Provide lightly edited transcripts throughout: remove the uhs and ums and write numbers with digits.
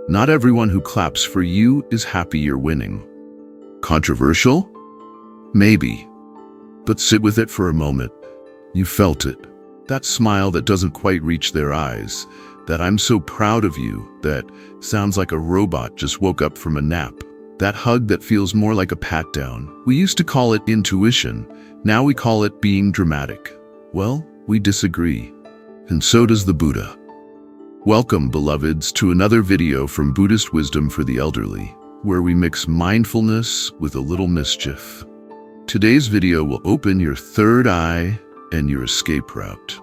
Not everyone who claps for you is happy you're winning. Controversial? Maybe. But sit with it for a moment. You felt it. That smile that doesn't quite reach their eyes. That "I'm so proud of you" that sounds like a robot just woke up from a nap. That hug that feels more like a pat-down. We used to call it intuition. Now we call it being dramatic. Well, we disagree. And so does the Buddha. Welcome, beloveds, to another video from Buddhist Wisdom for the Elderly, where we mix mindfulness with a little mischief. Today's video will open your third eye and your escape route.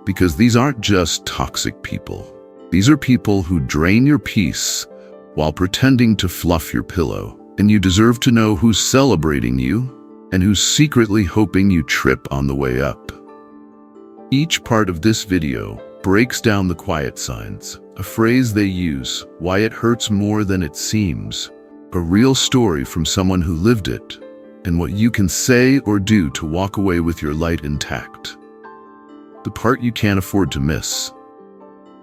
Because these aren't just toxic people. These are people who drain your peace while pretending to fluff your pillow. And you deserve to know who's celebrating you and who's secretly hoping you trip on the way up. Each part of this video breaks down the quiet signs, a phrase they use, why it hurts more than it seems, a real story from someone who lived it, and what you can say or do to walk away with your light intact. The part you can't afford to miss.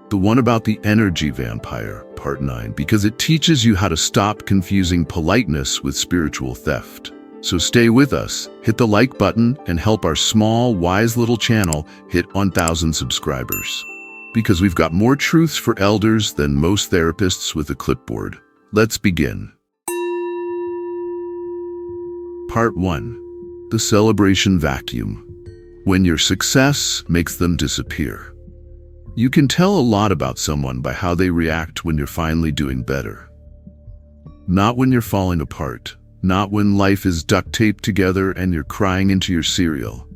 The one about the energy vampire, part 9, because it teaches you how to stop confusing politeness with spiritual theft. So stay with us, hit the like button, and help our small, wise little channel hit 1,000 subscribers. Because we've got more truths for elders than most therapists with a clipboard. Let's begin. Part 1. The celebration vacuum. When your success makes them disappear. You can tell a lot about someone by how they react when you're finally doing better. Not when you're falling apart. Not when life is duct taped together and you're crying into your cereal.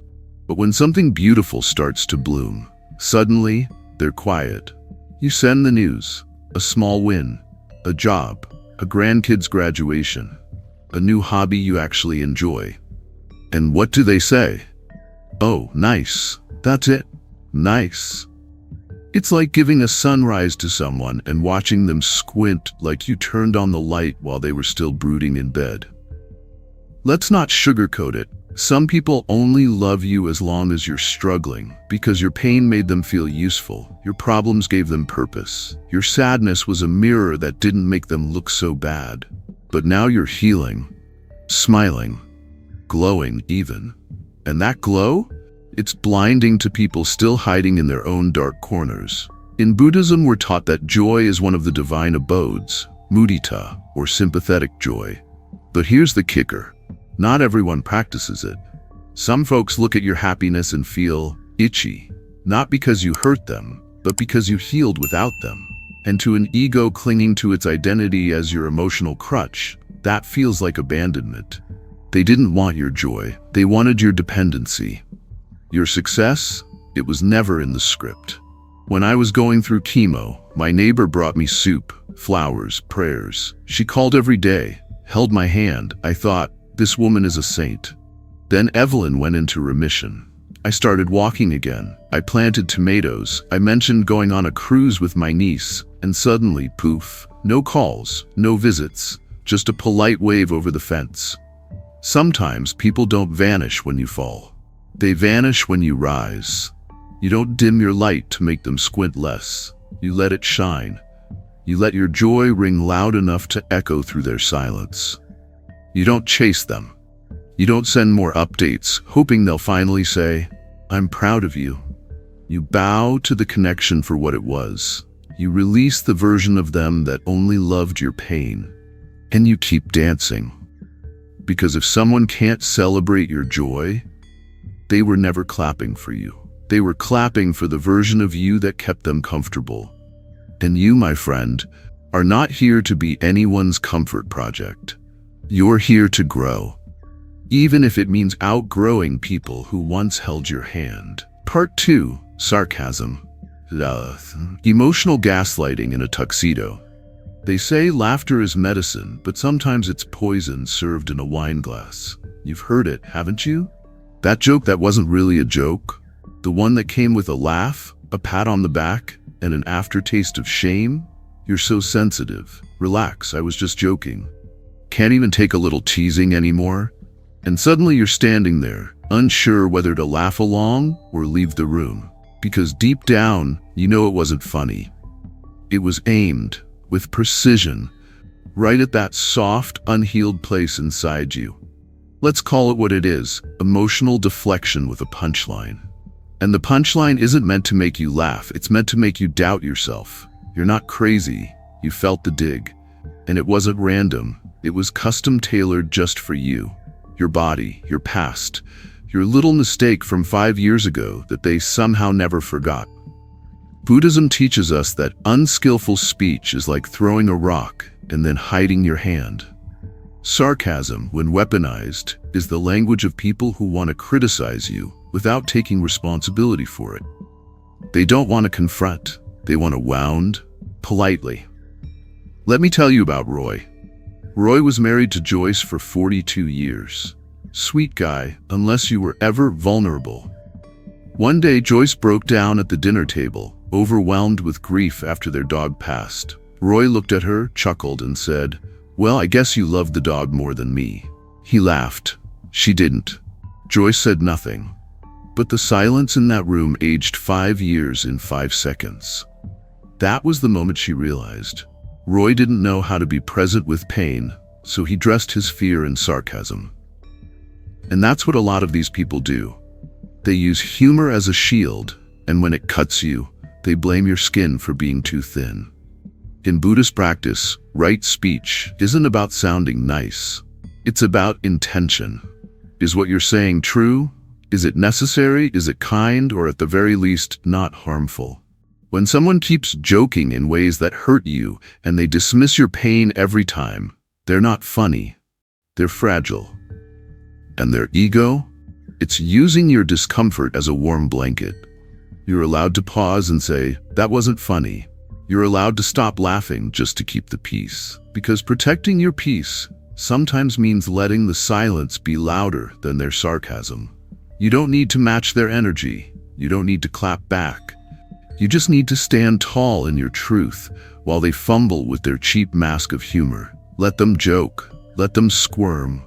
But when something beautiful starts to bloom. Suddenly, they're quiet. You send the news. A small win. A job. A grandkid's graduation. A new hobby you actually enjoy. And what do they say? "Oh, nice. That's it. Nice." It's like giving a sunrise to someone and watching them squint like you turned on the light while they were still brooding in bed. Let's not sugarcoat it. Some people only love you as long as you're struggling, because your pain made them feel useful, your problems gave them purpose, your sadness was a mirror that didn't make them look so bad. But now you're healing, smiling, glowing even. And that glow? It's blinding to people still hiding in their own dark corners. In Buddhism, we're taught that joy is one of the divine abodes, mudita, or sympathetic joy. But here's the kicker. Not everyone practices it. Some folks look at your happiness and feel itchy, not because you hurt them, but because you healed without them. And to an ego clinging to its identity as your emotional crutch, that feels like abandonment. They didn't want your joy, they wanted your dependency. Your success? It was never in the script. When I was going through chemo, my neighbor brought me soup, flowers, prayers. She called every day, held my hand. I thought, this woman is a saint. Then Evelyn went into remission. I started walking again. I planted tomatoes. I mentioned going on a cruise with my niece. And suddenly, poof, no calls, no visits, just a polite wave over the fence. Sometimes people don't vanish when you fall. They vanish when you rise. You don't dim your light to make them squint less. You let it shine. You let your joy ring loud enough to echo through their silence. You don't chase them. You don't send more updates, hoping they'll finally say, "I'm proud of you." You bow to the connection for what it was. You release the version of them that only loved your pain. And you keep dancing. Because if someone can't celebrate your joy, they were never clapping for you. They were clapping for the version of you that kept them comfortable. And you, my friend, are not here to be anyone's comfort project. You're here to grow. Even if it means outgrowing people who once held your hand. Part 2. Sarcasm. Emotional gaslighting in a tuxedo. They say laughter is medicine, but sometimes it's poison served in a wine glass. You've heard it, haven't you? That joke that wasn't really a joke? The one that came with a laugh, a pat on the back, and an aftertaste of shame? You're so sensitive. Relax, I was just joking. Can't even take a little teasing anymore? And suddenly you're standing there, unsure whether to laugh along or leave the room. Because deep down, you know it wasn't funny. It was aimed, with precision, right at that soft, unhealed place inside you. Let's call it what it is, emotional deflection with a punchline. And the punchline isn't meant to make you laugh, it's meant to make you doubt yourself. You're not crazy, you felt the dig. And it wasn't random, it was custom tailored just for you. Your body, your past, your little mistake from 5 years ago that they somehow never forgot. Buddhism teaches us that unskillful speech is like throwing a rock and then hiding your hand. Sarcasm, when weaponized, is the language of people who want to criticize you without taking responsibility for it. They don't want to confront, they want to wound politely. Let me tell you about Roy. Roy was married to Joyce for 42 years. Sweet guy, unless you were ever vulnerable. One day, Joyce broke down at the dinner table, overwhelmed with grief after their dog passed. Roy looked at her, chuckled, and said, "Well, I guess you love the dog more than me." He laughed. She didn't. Joyce said nothing. But the silence in that room aged 5 years in 5 seconds. That was the moment she realized. Roy didn't know how to be present with pain, so he dressed his fear in sarcasm. And that's what a lot of these people do. They use humor as a shield, and when it cuts you, they blame your skin for being too thin. In Buddhist practice, right speech isn't about sounding nice. It's about intention. Is what you're saying true? Is it necessary? Is it kind? Or at the very least, not harmful? When someone keeps joking in ways that hurt you and they dismiss your pain every time, they're not funny. They're fragile. And their ego? It's using your discomfort as a warm blanket. You're allowed to pause and say, "That wasn't funny." You're allowed to stop laughing just to keep the peace. Because protecting your peace sometimes means letting the silence be louder than their sarcasm. You don't need to match their energy. You don't need to clap back. You just need to stand tall in your truth while they fumble with their cheap mask of humor. Let them joke. Let them squirm.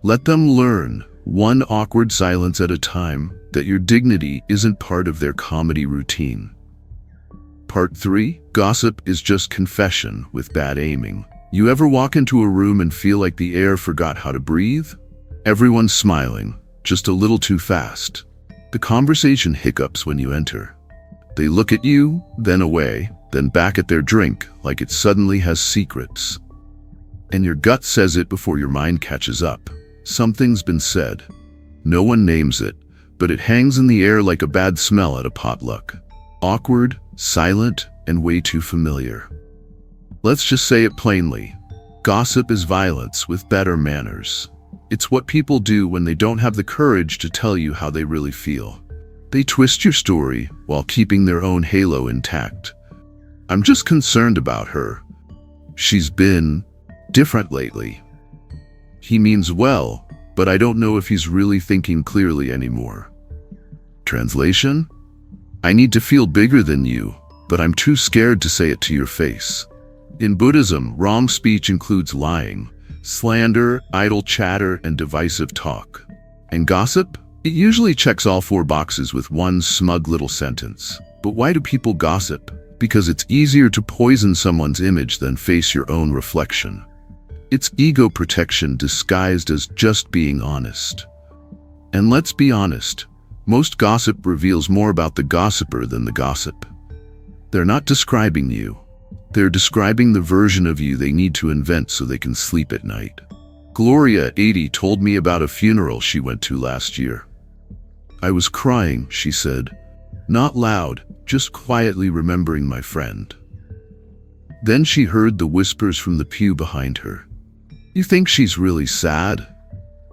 Let them learn, one awkward silence at a time, that your dignity isn't part of their comedy routine. Part 3, gossip is just confession with bad aiming. You ever walk into a room and feel like the air forgot how to breathe? Everyone's smiling, just a little too fast. The conversation hiccups when you enter. They look at you, then away, then back at their drink like it suddenly has secrets. And your gut says it before your mind catches up. Something's been said. No one names it, but it hangs in the air like a bad smell at a potluck. Awkward, silent, and way too familiar. Let's just say it plainly. Gossip is violence with better manners. It's what people do when they don't have the courage to tell you how they really feel. They twist your story while keeping their own halo intact. "I'm just concerned about her. She's been different lately." He means well, but I don't know if he's really thinking clearly anymore. Translation? I need to feel bigger than you, but I'm too scared to say it to your face. In Buddhism, wrong speech includes lying, slander, idle chatter, and divisive talk. And gossip? It usually checks all 4 boxes with one smug little sentence. But why do people gossip? Because it's easier to poison someone's image than face your own reflection. It's ego protection disguised as just being honest. And let's be honest, most gossip reveals more about the gossiper than the gossip. They're not describing you. They're describing the version of you they need to invent so they can sleep at night. Gloria, 80, told me about a funeral she went to last year. I was crying, she said. Not loud, just quietly remembering my friend. Then she heard the whispers from the pew behind her. You think she's really sad?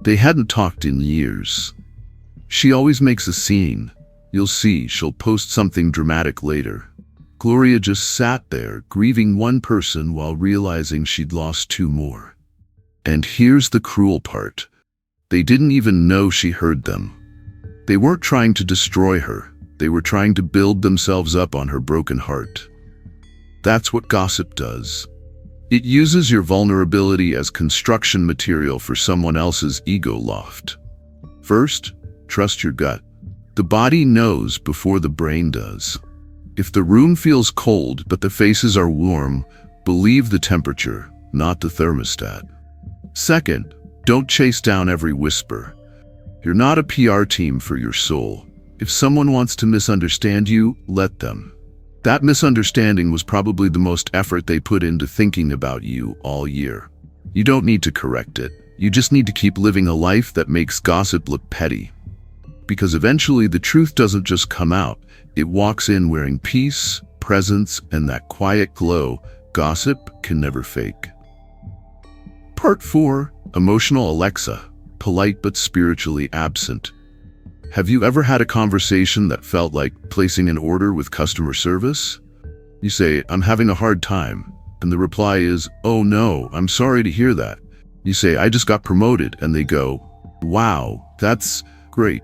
They hadn't talked in years. She always makes a scene. You'll see, she'll post something dramatic later. Gloria just sat there, grieving one person while realizing she'd lost 2 more. And here's the cruel part. They didn't even know she heard them. They weren't trying to destroy her. They were trying to build themselves up on her broken heart. That's what gossip does. It uses your vulnerability as construction material for someone else's ego loft. First, trust your gut. The body knows before the brain does. If the room feels cold but the faces are warm, Believe the temperature, not the thermostat. Second, don't chase down every whisper. You're not a PR team for your soul. If someone wants to misunderstand you, let them. That misunderstanding was probably the most effort they put into thinking about you all year. You don't need to correct it. You just need to keep living a life that makes gossip look petty. Because eventually the truth doesn't just come out, it walks in wearing peace, presence, and that quiet glow gossip can never fake. Part 4. Emotional Alexa. Polite but spiritually absent. Have you ever had a conversation that felt like placing an order with customer service? You say, "I'm having a hard time," and the reply is, "Oh no, I'm sorry to hear that." You say, "I just got promoted," and they go, "Wow, that's great."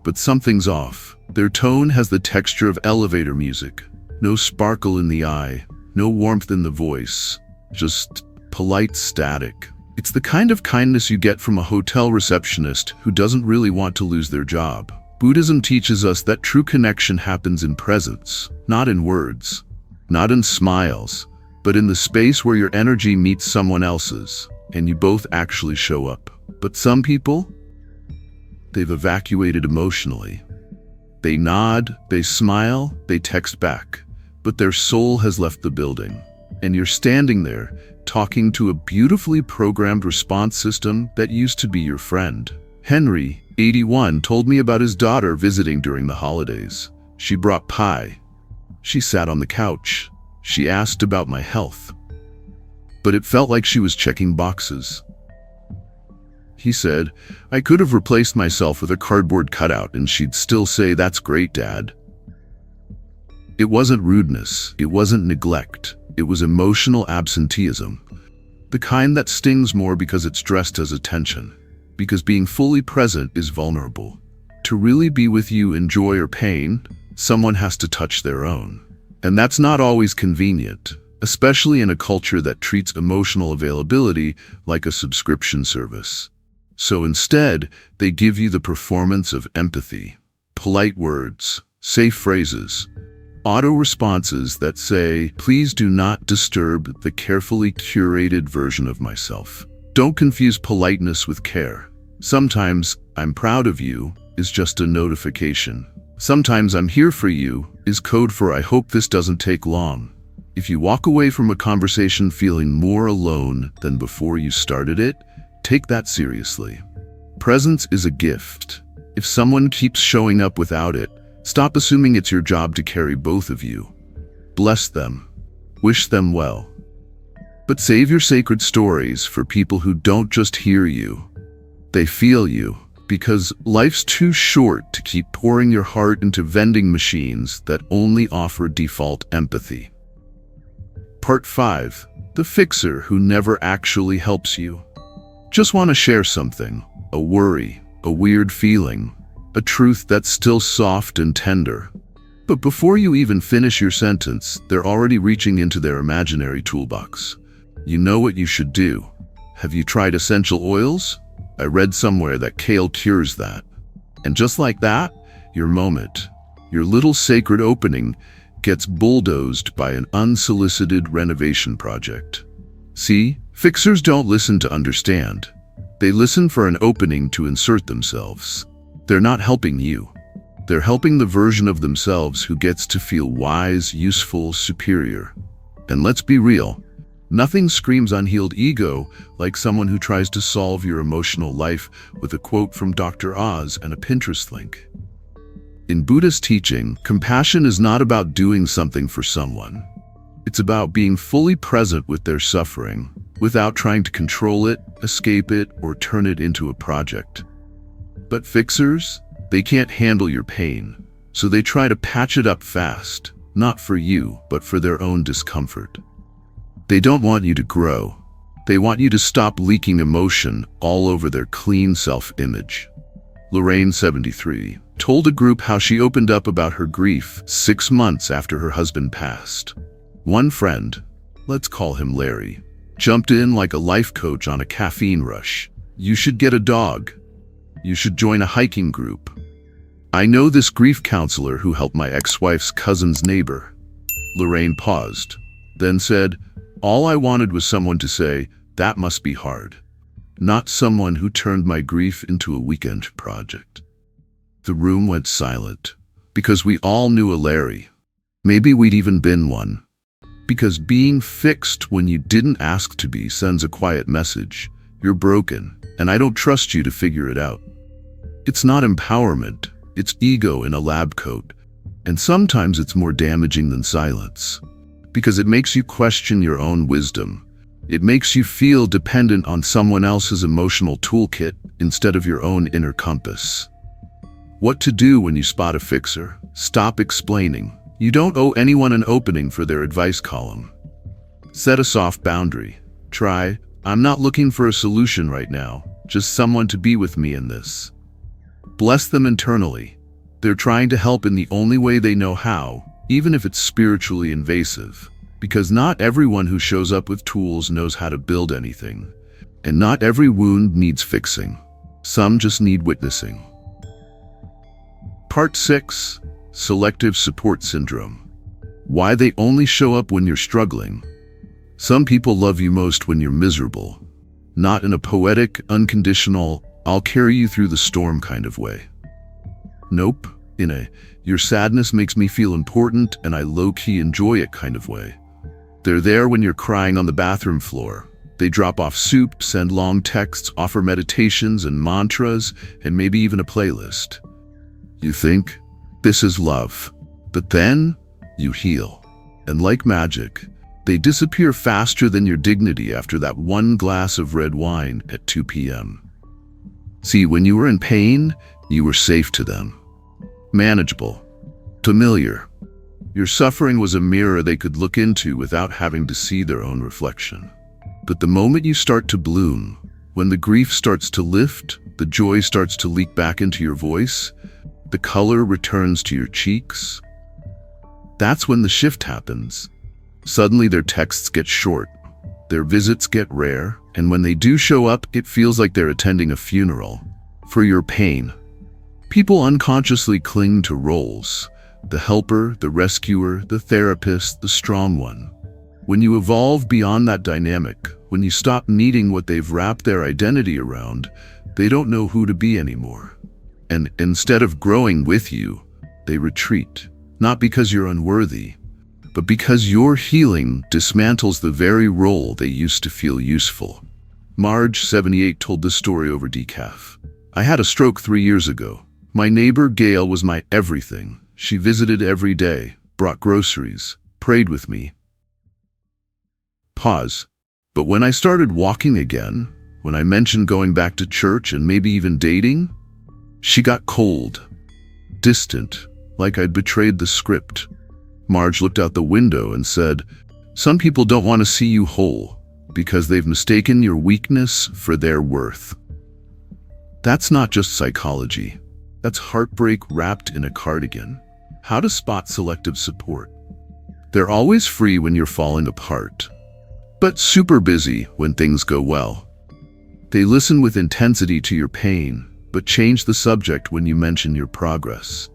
But something's off. Their tone has the texture of elevator music. No sparkle in the eye, no warmth in the voice, just polite static. It's the kind of kindness you get from a hotel receptionist who doesn't really want to lose their job. Buddhism teaches us that true connection happens in presence, not in words, not in smiles, but in the space where your energy meets someone else's, and you both actually show up. But some people, they've evacuated emotionally. They nod, they smile, they text back, but their soul has left the building. And you're standing there, talking to a beautifully programmed response system that used to be your friend. Henry, 81, told me about his daughter visiting during the holidays. She brought pie. She sat on the couch. She asked about my health. But it felt like she was checking boxes. He said, "I could have replaced myself with a cardboard cutout and she'd still say, 'That's great, Dad.'" It wasn't rudeness. It wasn't neglect. It was emotional absenteeism. The kind that stings more because it's dressed as attention. Because being fully present is vulnerable. To really be with you in joy or pain, someone has to touch their own. And that's not always convenient, especially in a culture that treats emotional availability like a subscription service. So instead, they give you the performance of empathy, polite words, safe phrases, auto-responses that say, "Please do not disturb the carefully curated version of myself." Don't confuse politeness with care. Sometimes, "I'm proud of you," is just a notification. Sometimes, "I'm here for you," is code for "I hope this doesn't take long." If you walk away from a conversation feeling more alone than before you started it, take that seriously. Presence is a gift. If someone keeps showing up without it, stop assuming it's your job to carry both of you. Bless them. Wish them well. But save your sacred stories for people who don't just hear you. They feel you, because life's too short to keep pouring your heart into vending machines that only offer default empathy. Part 5. The fixer who never actually helps you. Just want to share something, a worry, a weird feeling, a truth that's still soft and tender. But before you even finish your sentence, they're already reaching into their imaginary toolbox. You know what you should do. Have you tried essential oils? I read somewhere that kale cures that. And just like that, your moment, your little sacred opening, gets bulldozed by an unsolicited renovation project. See, fixers don't listen to understand. They listen for an opening to insert themselves. They're not helping you. They're helping the version of themselves who gets to feel wise, useful, superior. And let's be real, nothing screams unhealed ego like someone who tries to solve your emotional life with a quote from Dr. Oz and a Pinterest link. In Buddhist teaching, compassion is not about doing something for someone. It's about being fully present with their suffering, without trying to control it, escape it, or turn it into a project. But fixers, they can't handle your pain, so they try to patch it up fast, not for you, but for their own discomfort. They don't want you to grow. They want you to stop leaking emotion all over their clean self-image. Lorraine, 73, told a group how she opened up about her grief 6 months after her husband passed. One friend, let's call him Larry, jumped in like a life coach on a caffeine rush. "You should get a dog. You should join a hiking group. I know this grief counselor who helped my ex-wife's cousin's neighbor." Lorraine paused, then said, All I wanted was someone to say, "That must be hard." Not someone who turned my grief into a weekend project. The room went silent, because we all knew a Larry. Maybe we'd even been one. Because being fixed when you didn't ask to be sends a quiet message. You're broken, and I don't trust you to figure it out. It's not empowerment, it's ego in a lab coat. And sometimes it's more damaging than silence. Because it makes you question your own wisdom. It makes you feel dependent on someone else's emotional toolkit instead of your own inner compass. What to do when you spot a fixer? Stop explaining. You don't owe anyone an opening for their advice column. Set a soft boundary. Try, "I'm not looking for a solution right now, just someone to be with me in this." Bless them internally. They're trying to help in the only way they know how, even if it's spiritually invasive. Because not everyone who shows up with tools knows how to build anything. And not every wound needs fixing. Some just need witnessing. Part 6. Selective Support Syndrome. Why they only show up when you're struggling. Some people love you most when you're miserable. Not in a poetic, unconditional, "I'll carry you through the storm" kind of way. Nope, in a "your sadness makes me feel important and I low-key enjoy it" kind of way. They're there when you're crying on the bathroom floor. They drop off soup, send long texts, offer meditations and mantras, and maybe even a playlist. You think, this is love. But then, you heal. And like magic, they disappear faster than your dignity after that one glass of red wine at 2 p.m. See, when you were in pain, you were safe to them. Manageable. Familiar. Your suffering was a mirror they could look into without having to see their own reflection. But the moment you start to bloom, when the grief starts to lift, the joy starts to leak back into your voice, the color returns to your cheeks, that's when the shift happens. Suddenly their texts get short, their visits get rare, and when they do show up, it feels like they're attending a funeral. For your pain. People unconsciously cling to roles. The helper, the rescuer, the therapist, the strong one. When you evolve beyond that dynamic, when you stop needing what they've wrapped their identity around, they don't know who to be anymore. And instead of growing with you, they retreat. Not because you're unworthy, but because your healing dismantles the very role they used to feel useful. Marge, 78, told this story over decaf. "I had a stroke 3 years ago. My neighbor, Gail, was my everything. She visited every day, brought groceries, prayed with me." Pause. But when I started walking again, when I mentioned going back to church and maybe even dating, she got cold, distant, like I'd betrayed the script. Marge looked out the window and said, "Some people don't want to see you whole because they've mistaken your weakness for their worth." That's not just psychology. That's heartbreak wrapped in a cardigan. How to spot selective support. They're always free when you're falling apart, but super busy when things go well. They listen with intensity to your pain, but change the subject when you mention your progress.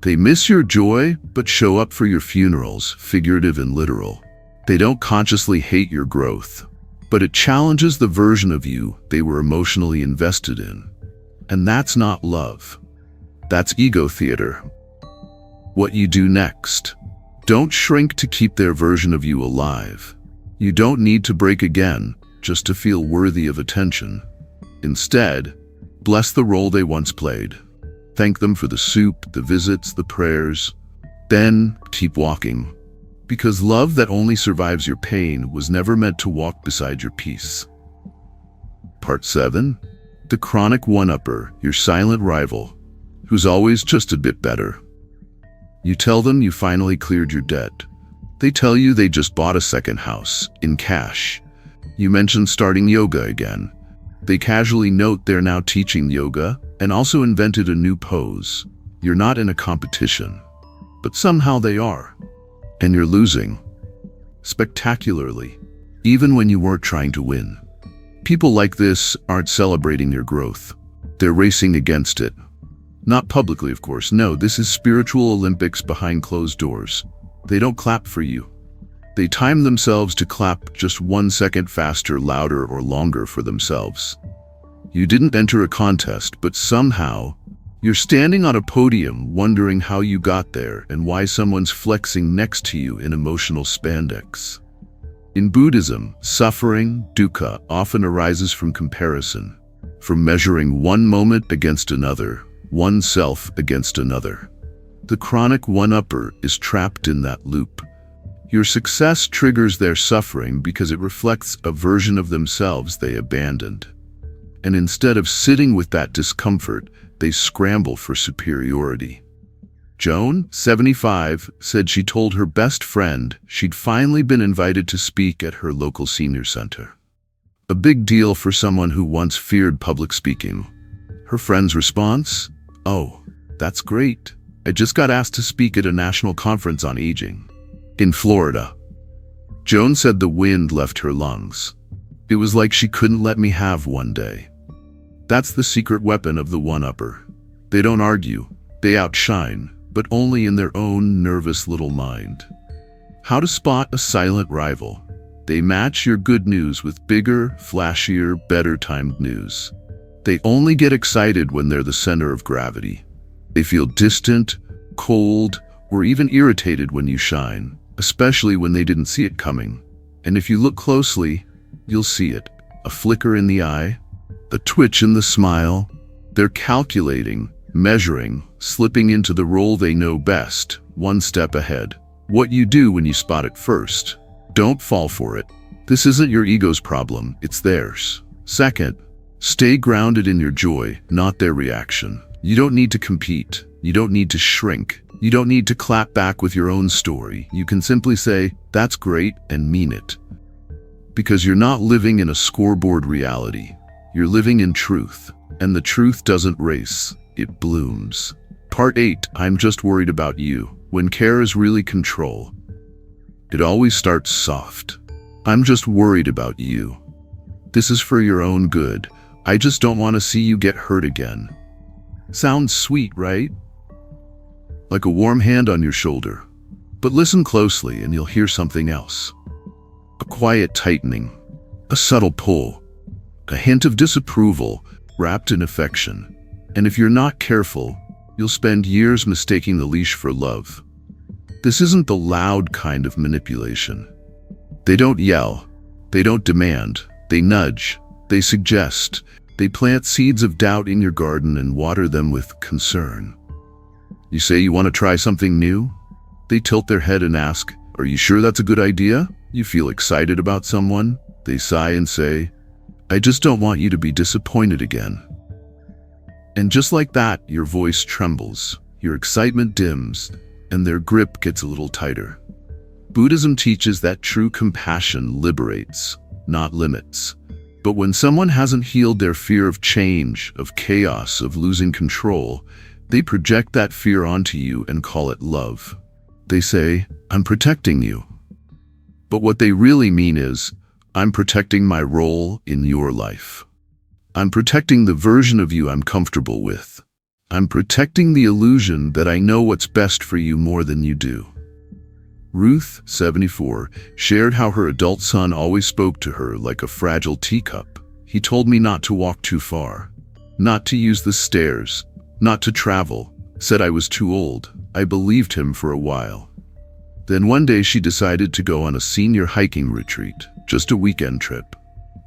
They miss your joy, but show up for your funerals, figurative and literal. They don't consciously hate your growth, but it challenges the version of you they were emotionally invested in. And that's not love. That's ego theater. What you do next. Don't shrink to keep their version of you alive. You don't need to break again just to feel worthy of attention. Instead, bless the role they once played. Thank them for the soup, the visits, the prayers. Then keep walking. Because love that only survives your pain was never meant to walk beside your peace. Part 7. The chronic one-upper, your silent rival, who's always just a bit better. You tell them you finally cleared your debt. They tell you they just bought a second house, in cash. You mention starting yoga again. They casually note they're now teaching yoga and also invented a new pose. You're not in a competition, but somehow they are. And you're losing. Spectacularly, even when you weren't trying to win. People like this aren't celebrating your growth. They're racing against it. Not publicly, of course. No, this is spiritual Olympics behind closed doors. They don't clap for you. They time themselves to clap just 1 second faster, louder, or longer for themselves. You didn't enter a contest, but somehow, you're standing on a podium wondering how you got there and why someone's flexing next to you in emotional spandex. In Buddhism, suffering, dukkha, often arises from comparison, from measuring one moment against another, one self against another. The chronic one-upper is trapped in that loop. Your success triggers their suffering because it reflects a version of themselves they abandoned. And instead of sitting with that discomfort, they scramble for superiority. Joan, 75, said she told her best friend she'd finally been invited to speak at her local senior center. A big deal for someone who once feared public speaking. Her friend's response? "Oh, that's great. I just got asked to speak at a national conference on aging in Florida." Joan said the wind left her lungs. It was like she couldn't let me have one day. That's the secret weapon of the one-upper. They don't argue, they outshine, but only in their own nervous little mind. How to spot a silent rival? They match your good news with bigger, flashier, better-timed news. They only get excited when they're the center of gravity. They feel distant, cold, or even irritated when you shine, especially when they didn't see it coming. And if you look closely, you'll see it. A flicker in the eye, a twitch in the smile. They're calculating, measuring, slipping into the role they know best, one step ahead. What you do when you spot it first. Don't fall for it. This isn't your ego's problem, it's theirs. Second, stay grounded in your joy, not their reaction. You don't need to compete. You don't need to shrink. You don't need to clap back with your own story. You can simply say, "That's great," and mean it. Because you're not living in a scoreboard reality. You're living in truth, and the truth doesn't race, it blooms. Part 8, I'm just worried about you. When care is really control. It always starts soft. I'm just worried about you. This is for your own good. I just don't want to see you get hurt again. Sounds sweet, right? Like a warm hand on your shoulder. But listen closely and you'll hear something else. A quiet tightening, a subtle pull, a hint of disapproval wrapped in affection. And if you're not careful, you'll spend years mistaking the leash for love. This isn't the loud kind of manipulation. They don't yell, they don't demand, they nudge, they suggest, they plant seeds of doubt in your garden and water them with concern. You say you want to try something new? They tilt their head and ask, "Are you sure that's a good idea?" You feel excited about someone? They sigh and say, "I just don't want you to be disappointed again." And just like that, your voice trembles, your excitement dims, and their grip gets a little tighter. Buddhism teaches that true compassion liberates, not limits. But when someone hasn't healed their fear of change, of chaos, of losing control, they project that fear onto you and call it love. They say, "I'm protecting you." But what they really mean is, "I'm protecting my role in your life. I'm protecting the version of you I'm comfortable with. I'm protecting the illusion that I know what's best for you more than you do." Ruth, 74, shared how her adult son always spoke to her like a fragile teacup. He told me not to walk too far, not to use the stairs, not to travel, said I was too old. I believed him for a while. Then one day she decided to go on a senior hiking retreat, just a weekend trip.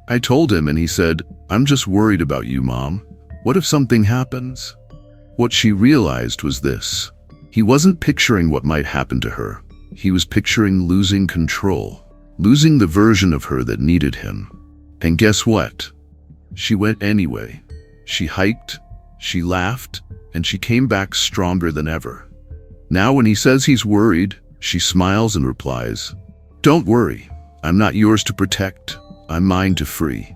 I told him and he said, "I'm just worried about you, Mom. What if something happens?" What she realized was this. He wasn't picturing what might happen to her. He was picturing losing control, losing the version of her that needed him. And guess what? She went anyway. She hiked, she laughed, and she came back stronger than ever. Now when he says he's worried, she smiles and replies, "Don't worry. I'm not yours to protect. I'm mine to free."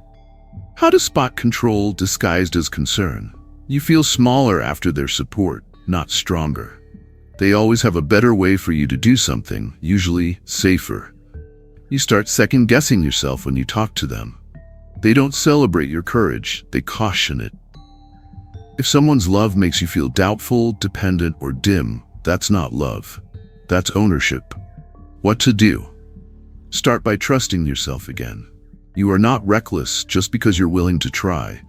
How to spot control disguised as concern. You feel smaller after their support, not stronger. They always have a better way for you to do something, usually safer. You start second-guessing yourself when you talk to them. They don't celebrate your courage, they caution it. If someone's love makes you feel doubtful, dependent, or dim, that's not love. That's ownership. What to do? Start by trusting yourself again. You are not reckless just because you're willing to try.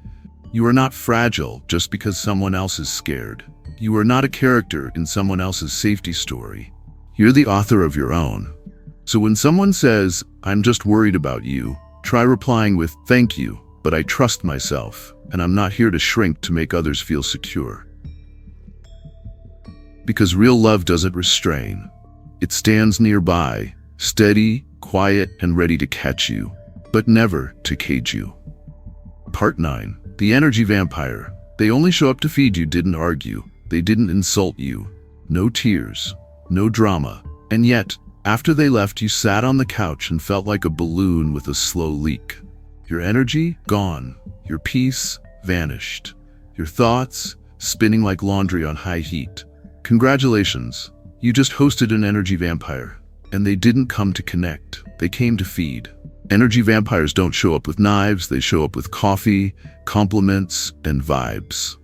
You are not fragile just because someone else is scared. You are not a character in someone else's safety story. You're the author of your own. So when someone says, "I'm just worried about you," try replying with, "Thank you, but I trust myself, and I'm not here to shrink to make others feel secure." Because real love doesn't restrain. It stands nearby, steady, quiet, and ready to catch you, but never to cage you. Part 9. The energy vampire. They only show up to feed you, didn't argue. They didn't insult you. No tears, no drama. And yet, after they left, you sat on the couch and felt like a balloon with a slow leak. Your energy, gone. Your peace, vanished. Your thoughts, spinning like laundry on high heat. Congratulations, you just hosted an energy vampire. And they didn't come to connect, they came to feed. Energy vampires don't show up with knives, they show up with coffee, compliments, and vibes.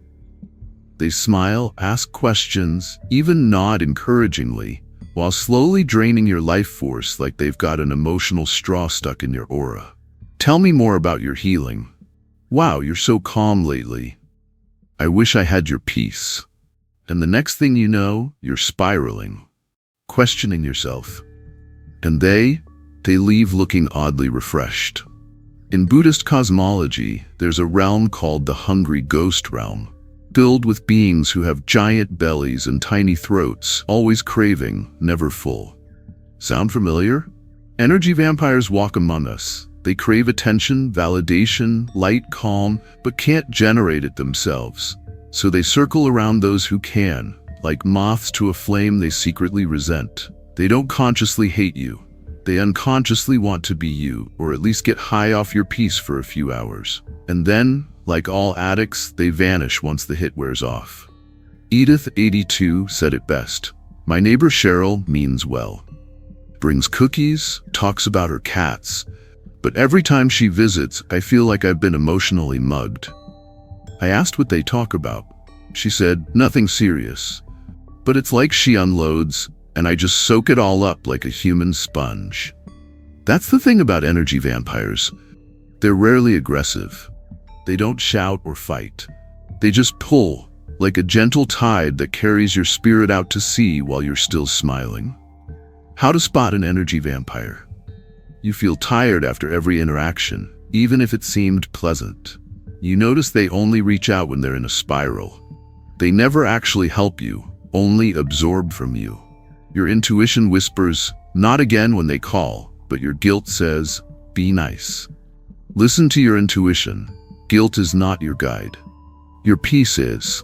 They smile, ask questions, even nod encouragingly, while slowly draining your life force like they've got an emotional straw stuck in your aura. Tell me more about your healing. Wow, you're so calm lately. I wish I had your peace. And the next thing you know, you're spiraling, questioning yourself. And they leave looking oddly refreshed. In Buddhist cosmology, there's a realm called the hungry ghost realm, filled with beings who have giant bellies and tiny throats, always craving, never full. Sound familiar? Energy vampires walk among us. They crave attention, validation, light, calm, but can't generate it themselves. So they circle around those who can, like moths to a flame they secretly resent. They don't consciously hate you. They unconsciously want to be you, or at least get high off your peace for a few hours. And then, like all addicts, they vanish once the hit wears off. Edith, 82, said it best. My neighbor Cheryl means well. Brings cookies, talks about her cats. But every time she visits, I feel like I've been emotionally mugged. I asked what they talk about. She said, nothing serious. But it's like she unloads, and I just soak it all up like a human sponge. That's the thing about energy vampires. They're rarely aggressive. They don't shout or fight. They just pull, like a gentle tide that carries your spirit out to sea while you're still smiling. How to spot an energy vampire? You feel tired after every interaction, even if it seemed pleasant. You notice they only reach out when they're in a spiral. They never actually help you, only absorb from you. Your intuition whispers, not again when they call, but your guilt says, be nice. Listen to your intuition. Guilt is not your guide. Your peace is.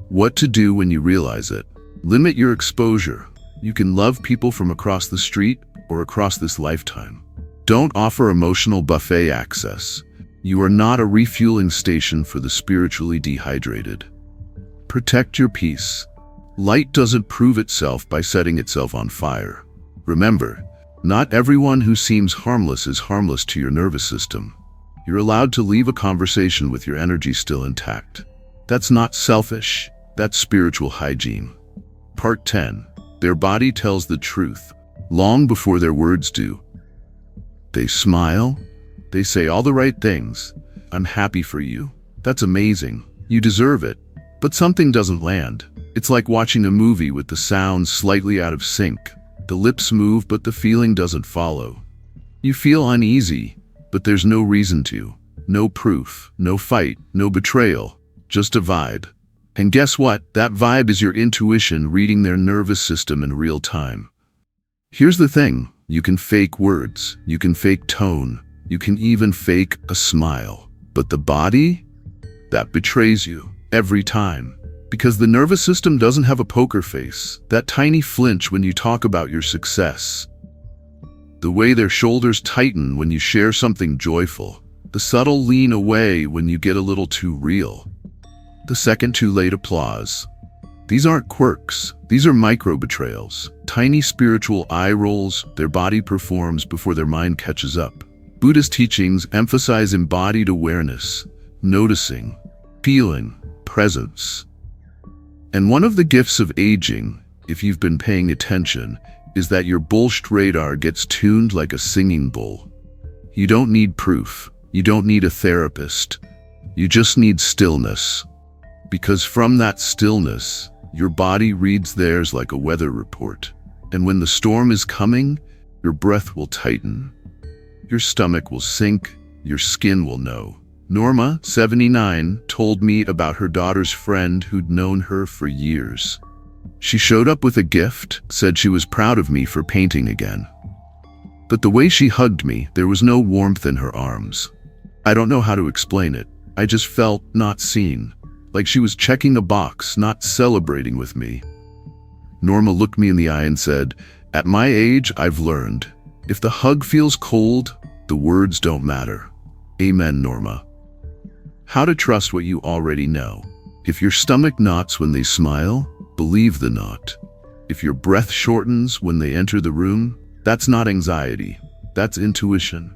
What to do when you realize it? Limit your exposure. You can love people from across the street or across this lifetime. Don't offer emotional buffet access. You are not a refueling station for the spiritually dehydrated. Protect your peace. Light doesn't prove itself by setting itself on fire. Remember, not everyone who seems harmless is harmless to your nervous system. You're allowed to leave a conversation with your energy still intact. That's not selfish, that's spiritual hygiene. Part 10. Their body tells the truth, long before their words do. They smile, they say all the right things. I'm happy for you. That's amazing. You deserve it. But something doesn't land. It's like watching a movie with the sounds slightly out of sync. The lips move, but the feeling doesn't follow. You feel uneasy, but there's no reason to. No proof, no fight, no betrayal, just a vibe. And guess what? That vibe is your intuition reading their nervous system in real time. Here's the thing. You can fake words, you can fake tone, you can even fake a smile. But the body? That betrays you every time. Because the nervous system doesn't have a poker face, that tiny flinch when you talk about your success. The way their shoulders tighten when you share something joyful. The subtle lean away when you get a little too real. The second too late applause. These aren't quirks, these are micro-betrayals. Tiny spiritual eye rolls their body performs before their mind catches up. Buddhist teachings emphasize embodied awareness, noticing, feeling, presence. And one of the gifts of aging, if you've been paying attention, is that your bullshit radar gets tuned like a singing bowl. You don't need proof. You don't need a therapist. You just need stillness. Because from that stillness, your body reads theirs like a weather report. And when the storm is coming, your breath will tighten. Your stomach will sink. Your skin will know. Norma, 79, told me about her daughter's friend who'd known her for years. She showed up with a gift, said she was proud of me for painting again. But the way she hugged me, there was no warmth in her arms. I don't know how to explain it. I just felt not seen, like she was checking a box, not celebrating with me. Norma looked me in the eye and said, "At my age, I've learned. If the hug feels cold, the words don't matter." Amen, Norma. How to trust what you already know. If your stomach knots when they smile, believe the knot. If your breath shortens when they enter the room, that's not anxiety, that's intuition.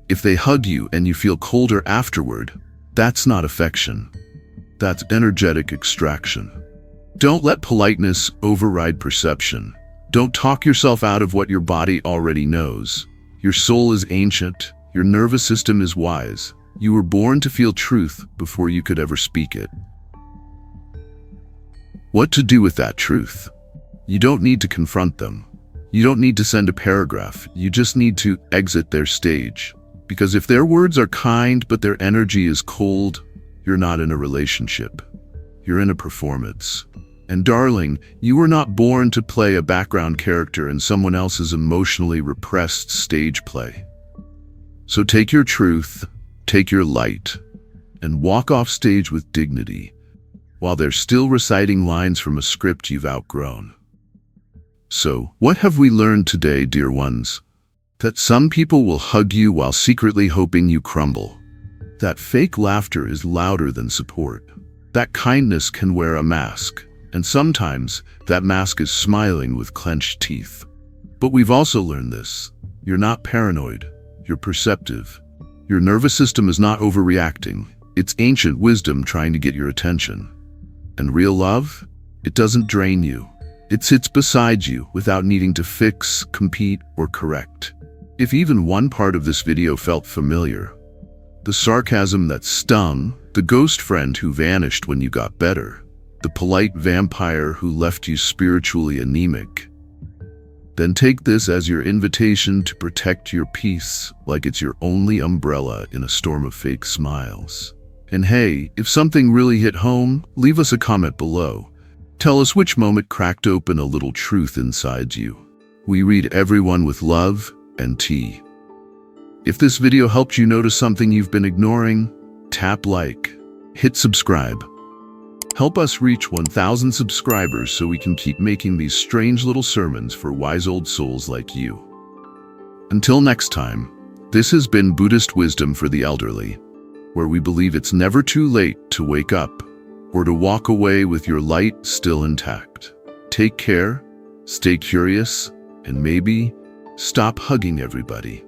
If they hug you and you feel colder afterward, that's not affection, that's energetic extraction. Don't let politeness override perception. Don't talk yourself out of what your body already knows. Your soul is ancient, your nervous system is wise. You were born to feel truth before you could ever speak it. What to do with that truth? You don't need to confront them. You don't need to send a paragraph. You just need to exit their stage. Because if their words are kind but their energy is cold, you're not in a relationship. You're in a performance. And darling, you were not born to play a background character in someone else's emotionally repressed stage play. So take your truth, take your light, and walk off stage with dignity, while they're still reciting lines from a script you've outgrown. So, what have we learned today, dear ones? That some people will hug you while secretly hoping you crumble. That fake laughter is louder than support. That kindness can wear a mask, and sometimes that mask is smiling with clenched teeth. But we've also learned this. You're not paranoid. You're perceptive. Your nervous system is not overreacting. It's ancient wisdom trying to get your attention. And real love? It doesn't drain you. It sits beside you without needing to fix, compete, or correct. If even one part of this video felt familiar, the sarcasm that stung, the ghost friend who vanished when you got better, the polite vampire who left you spiritually anemic, then take this as your invitation to protect your peace like it's your only umbrella in a storm of fake smiles. And hey, if something really hit home, leave us a comment below. Tell us which moment cracked open a little truth inside you. We read everyone with love and tea. If this video helped you notice something you've been ignoring, tap like, hit subscribe. Help us reach 1,000 subscribers so we can keep making these strange little sermons for wise old souls like you. Until next time, this has been Buddhist Wisdom for the Elderly, where we believe it's never too late to wake up or to walk away with your light still intact. Take care, stay curious, and maybe stop hugging everybody.